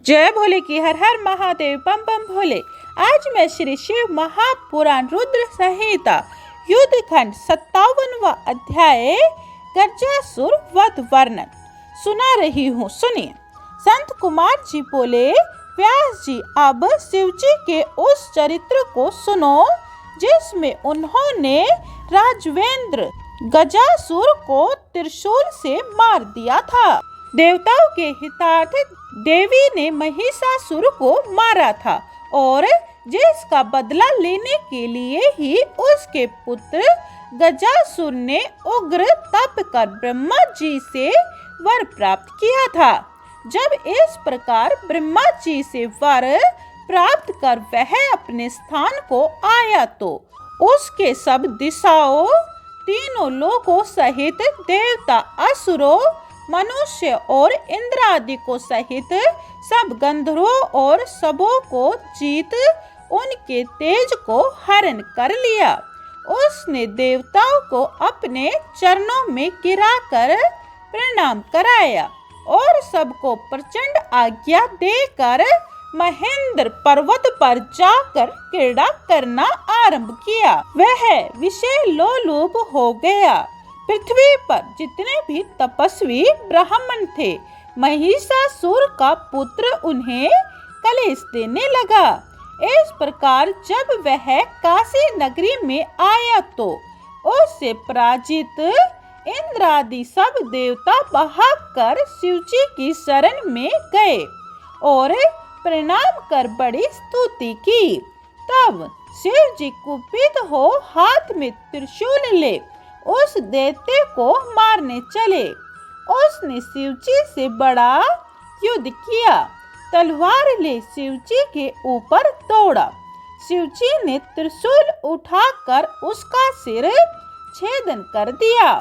जय भोले की हर हर महादेव बम बम भोले। आज मैं श्री शिव महापुराण रुद्र संहिता युद्ध खंड 57वां अध्याय गर्जासुर वध वर्णन सुना रही हूँ। सुनिए। संत कुमार जी बोले, व्यास जी अब शिव जी के उस चरित्र को सुनो जिसमें उन्होंने राजवेंद्र गजासुर को त्रिशूल से मार दिया था। देवताओं के हितार्थ देवी ने महिषासुर को मारा था और जिसका बदला लेने के लिए ही उसके पुत्र गजासुर ने उग्र तप कर ब्रह्मा जी से वर प्राप्त किया था। जब इस प्रकार ब्रह्मा जी से वर प्राप्त कर वह अपने स्थान को आया तो उसके सब दिशाओं तीनों लोकों सहित देवता, असुरों, मनुष्य और इंद्र आदि को सहित सब गंधर्वों और सबों को जीत उनके तेज को हरण कर लिया। उसने देवताओं को अपने चरणों में गिराकर प्रणाम कराया और सबको प्रचंड आज्ञा देकर महेंद्र पर्वत पर जाकर क्रीड़ा करना आरंभ किया। वह विषय लोलुप हो गया। पृथ्वी पर जितने भी तपस्वी ब्राह्मण थे, महिषासुर का पुत्र उन्हें कलेश देने लगा। इस प्रकार जब वह काशी नगरी में आया तो उससे पराजित इंद्र आदि सब देवता भागकर शिव जी की शरण में गए और प्रणाम कर बड़ी स्तुति की। तब शिव जी कुपित हो हाथ में त्रिशूल ले उस दैत्य को मारने चले। उसने शिव जी से बड़ा युद्ध किया, तलवार ले शिव जी के ऊपर दौड़ा। शिव जी ने त्रिशूल उठाकर उसका सिर छेदन कर दिया,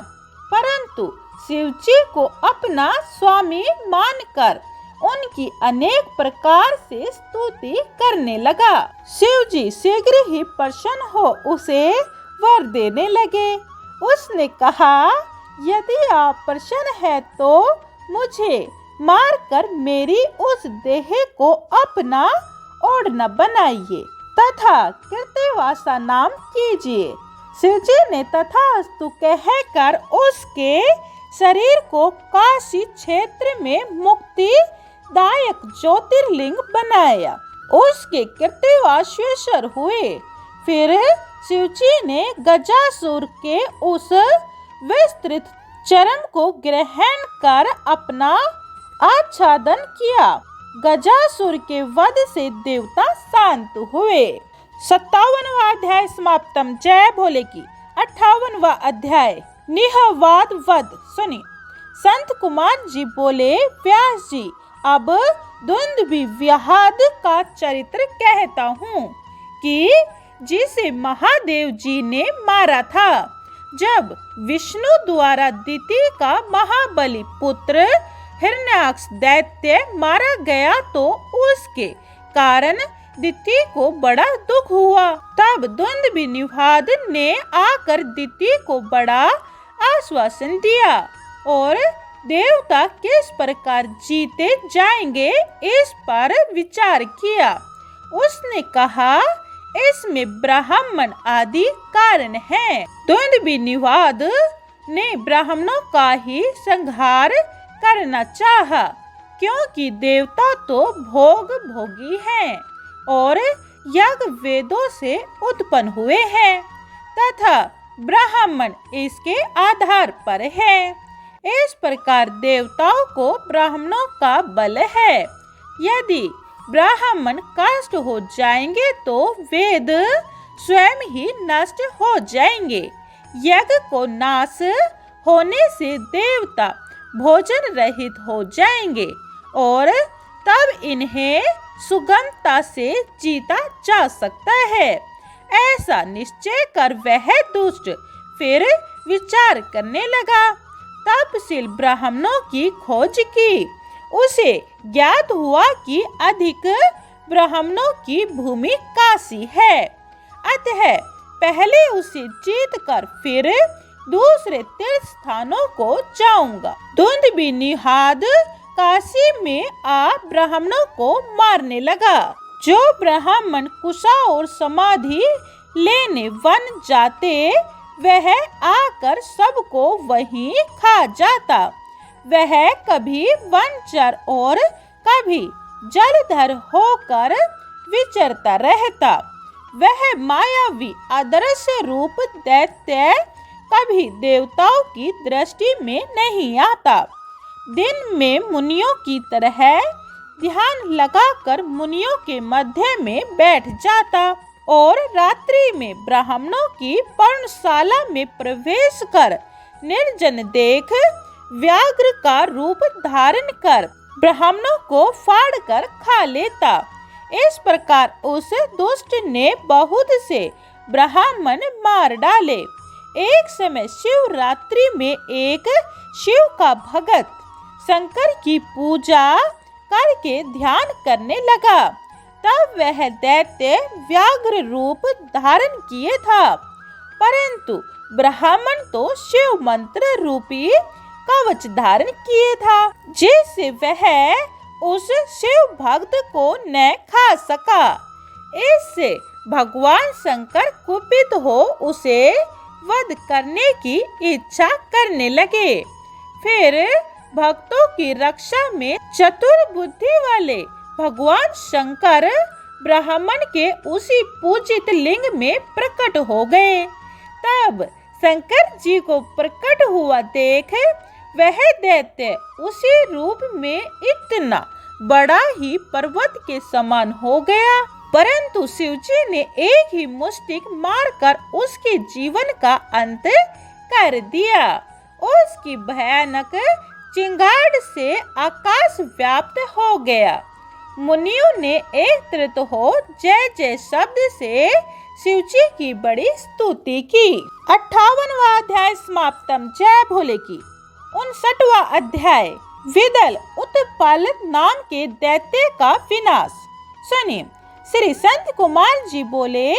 परंतु शिव जी को अपना स्वामी मानकर उनकी अनेक प्रकार से स्तुति करने लगा। शिव जी शीघ्र ही प्रसन्न हो उसे वर देने लगे। उसने कहा, यदि आप प्रसन्न है तो मुझे मारकर मेरी उस देह को अपना ओढ़ना बनाइए तथा कृत्यवासा नाम कीजिए। शिव जी ने तथास्तु कहकर उसके शरीर को काशी क्षेत्र में मुक्तिदायक ज्योतिर्लिंग बनाया। उसके कृत्यवासेश्वर हुए। फिर शिव जी ने गजासुर के उस विस्तृत चर्म को ग्रहण कर अपना आच्छादन किया। गजासुर के वध से देवता शांत हुए। 57वां अध्याय समाप्तम। जय भोले की। 58वां अध्याय निहवाद वध। सुनिए। संत कुमार जी बोले, व्यास जी अब दुंदुभि व्याहद का चरित्र कहता हूँ कि जिसे महादेव जी ने मारा था। जब विष्णु द्वारा दिति का महाबली पुत्र हिरण्याक्ष दैत्य मारा गया तो उसके कारण दिति को बड़ा दुख हुआ। तब दुंदुभि निषाद ने आकर दिति को बड़ा आश्वासन दिया और देवता किस प्रकार जीते जाएंगे इस पर विचार किया। उसने कहा, इसमें ब्राह्मण आदि कारण हैं। दुंदुभि निषाद ने ब्राह्मणों का ही संहार करना चाहा, क्योंकि देवता तो भोग भोगी हैं और यज्ञ वेदों से उत्पन्न हुए हैं तथा ब्राह्मण इसके आधार पर है। इस प्रकार देवताओं को ब्राह्मणों का बल है। यदि ब्राह्मण कष्ट हो जाएंगे तो वेद स्वयं ही नष्ट हो जाएंगे। यज्ञ को नाश होने से देवता भोजन रहित हो जाएंगे और तब इन्हें सुगमता से जीता जा सकता है। ऐसा निश्चय कर वह दुष्ट फिर विचार करने लगा। तपशील ब्राह्मणों की खोज की। उसे ज्ञात हुआ कि अधिक ब्राह्मणों की भूमि काशी है, अतः पहले उसे जीत कर फिर दूसरे तीर्थ स्थानों को जाऊंगा। दुंदुभि निषाद काशी में आ ब्राह्मणों को मारने लगा। जो ब्राह्मण कुशा और समाधि लेने वन जाते वह आकर सबको वहीं खा जाता। वह कभी वनचर और कभी जलधर होकर विचरता रहता। वह मायावी अदृश्य रूप दैत्य कभी देवताओं की दृष्टि में नहीं आता। दिन में मुनियों की तरह ध्यान लगाकर मुनियों के मध्य में बैठ जाता और रात्रि में ब्राह्मणों की पर्णशाला में प्रवेश कर निर्जन देख व्याघ्र का रूप धारण कर ब्राह्मणों को फाड़ कर खा लेता। इस प्रकार उस दुष्ट ने बहुत से ब्राह्मण मार डाले। एक समय शिवरात्रि में एक शिव का भगत शंकर की पूजा करके ध्यान करने लगा। तब वह दैत्य व्याघ्र रूप धारण किए था, परंतु ब्राह्मण तो शिव मंत्र रूपी कवच धारण किए था, जिससे वह उस शिव भक्त को न खा सका। इससे भगवान शंकर कुपित हो उसे वध करने की इच्छा करने लगे। फिर भक्तों की रक्षा में चतुर बुद्धि वाले भगवान शंकर ब्राह्मण के उसी पूजित लिंग में प्रकट हो गए। तब शंकर जी को प्रकट हुआ देख वह दैत्य उसी रूप में इतना बड़ा ही पर्वत के समान हो गया, परंतु शिवजी ने एक ही मुष्टिक मारकर उसके जीवन का अंत कर दिया। उसकी भयानक चिंगाड़ से आकाश व्याप्त हो गया। मुनियों ने एकत्रित हो जय जय शब्द से शिवजी की बड़ी स्तुति की। 58वां अध्याय समाप्तम। जय भोले की। 59वां अध्याय विदल उत्पल नाम के दैत्य का विनाश। सुनिए, श्री संत कुमार जी बोले,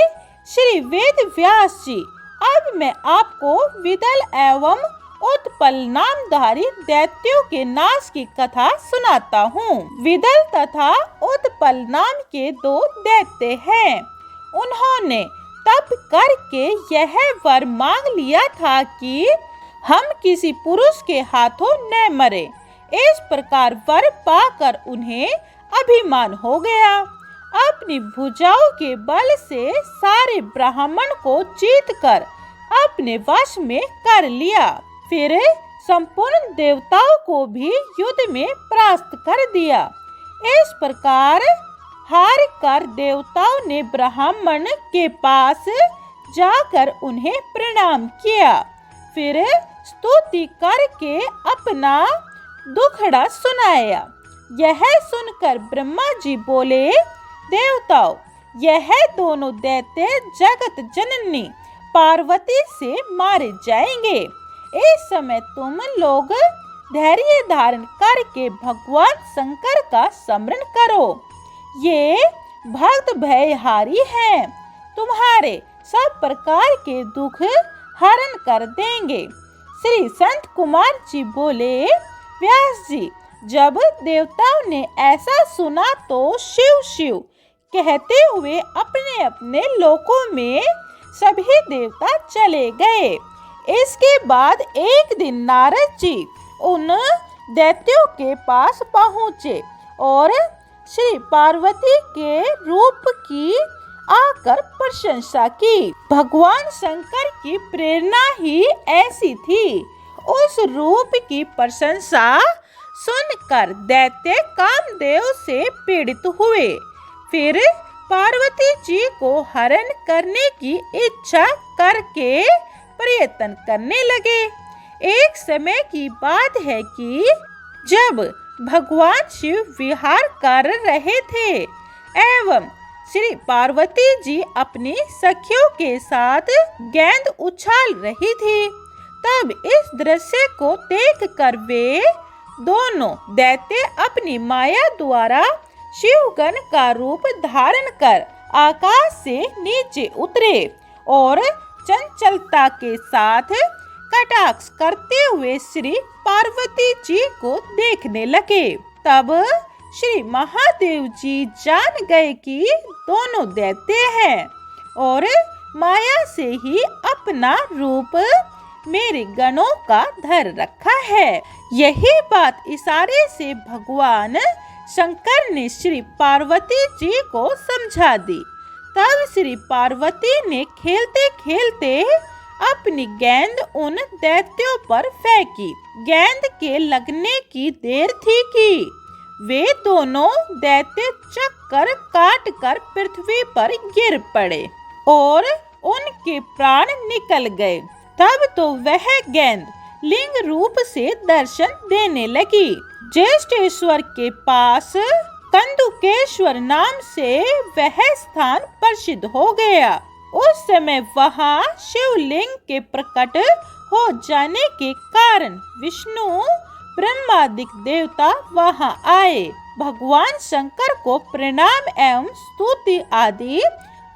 श्री वेद व्यास जी, अब मैं आपको विदल एवं उत्पल नामधारी दैत्यों के नाश की कथा सुनाता हूँ। विदल तथा उत्पल नाम के दो दैत्य हैं। उन्होंने तप करके यह वर मांग लिया था कि हम किसी पुरुष के हाथों न मरे। इस प्रकार वर पाकर उन्हें अभिमान हो गया। अपनी भुजाओं के बल से सारे ब्राह्मण को जीतकर अपने वश में कर लिया। फिर संपूर्ण देवताओं को भी युद्ध में परास्त कर दिया। इस प्रकार हार कर देवताओं ने ब्राह्मण के पास जाकर उन्हें प्रणाम किया। फिर स्तुति करके अपना दुखड़ा सुनाया। यह सुनकर ब्रह्मा जी बोले, देवताओं, यह दोनों दैत्य जगत जननी पार्वती से मारे जाएंगे। इस समय तुम लोग धैर्य धारण करके भगवान शंकर का स्मरण करो। ये भक्त भयहारी हैं, तुम्हारे सब प्रकार के दुख हरण कर देंगे। श्री संत कुमार जी बोले, व्यास जी, जब देवताओं ने ऐसा सुना तो शिव शिव कहते हुए अपने अपने लोकों में सभी देवता चले गए। इसके बाद एक दिन नारद जी उन दैत्यों के पास पहुँचे और श्री पार्वती के रूप की आकर प्रशंसा की। भगवान शंकर की प्रेरणा ही ऐसी थी। उस रूप की प्रशंसा सुनकर दैत्य कामदेव से पीड़ित हुए। फिर पार्वती जी को हरण करने की इच्छा करके प्रयत्न करने लगे। एक समय की बात है कि जब भगवान शिव विहार कर रहे थे एवं श्री पार्वती जी अपनी सखियों के साथ गेंद उछाल रही थी, तब इस दृश्य को देखकर वे दोनों दैत्य अपनी माया द्वारा शिवगण का रूप धारण कर आकाश से नीचे उतरे और चंचलता के साथ कटाक्ष करते हुए श्री पार्वती जी को देखने लगे। तब श्री महादेव जी जान गए कि दोनों दैत्य हैं और माया से ही अपना रूप मेरे गणों का धर रखा है। यही बात इशारे से भगवान शंकर ने श्री पार्वती जी को समझा दी। तब श्री पार्वती ने खेलते खेलते अपनी गेंद उन दैत्यों पर फेंकी। गेंद के लगने की देर थी कि वे दोनों दैत्य चक्कर काट कर पृथ्वी पर गिर पड़े और उनके प्राण निकल गए। तब तो वह गेंद लिंग रूप से दर्शन देने लगी। ज्येष्ठेश्वर के पास कंदुकेश्वर नाम से वह स्थान प्रसिद्ध हो गया। उस समय वहाँ शिवलिंग के प्रकट हो जाने के कारण विष्णु ब्रह्मादिक देवता वहाँ आए। भगवान शंकर को प्रणाम एवं स्तुति आदि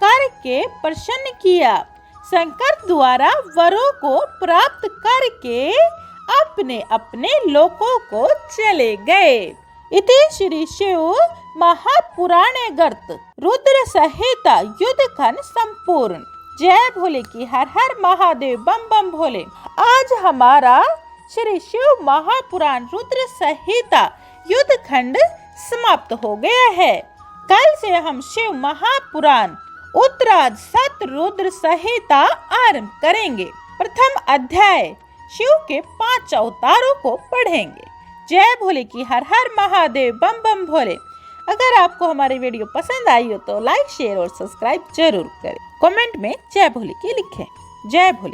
करके प्रसन्न किया। शंकर द्वारा वरों को प्राप्त करके अपने अपने लोकों को चले गए। इति श्री शिव महापुराणे गर्त रुद्र संहिता युद्ध खंड संपूर्ण। जय भोले की हर हर महादेव बम बम भोले। आज हमारा श्री शिव महापुराण रुद्र संहिता युद्ध खंड समाप्त हो गया है। कल से हम शिव महापुराण उत्तरार्ध सत रुद्र संहिता आरंभ करेंगे। प्रथम अध्याय शिव के 5 अवतारों को पढ़ेंगे। जय भोले की हर हर महादेव बम बम भोले। अगर आपको हमारी वीडियो पसंद आई हो तो लाइक शेयर और सब्सक्राइब जरूर करें। कमेंट में जय भोले की लिखें। जय भोले।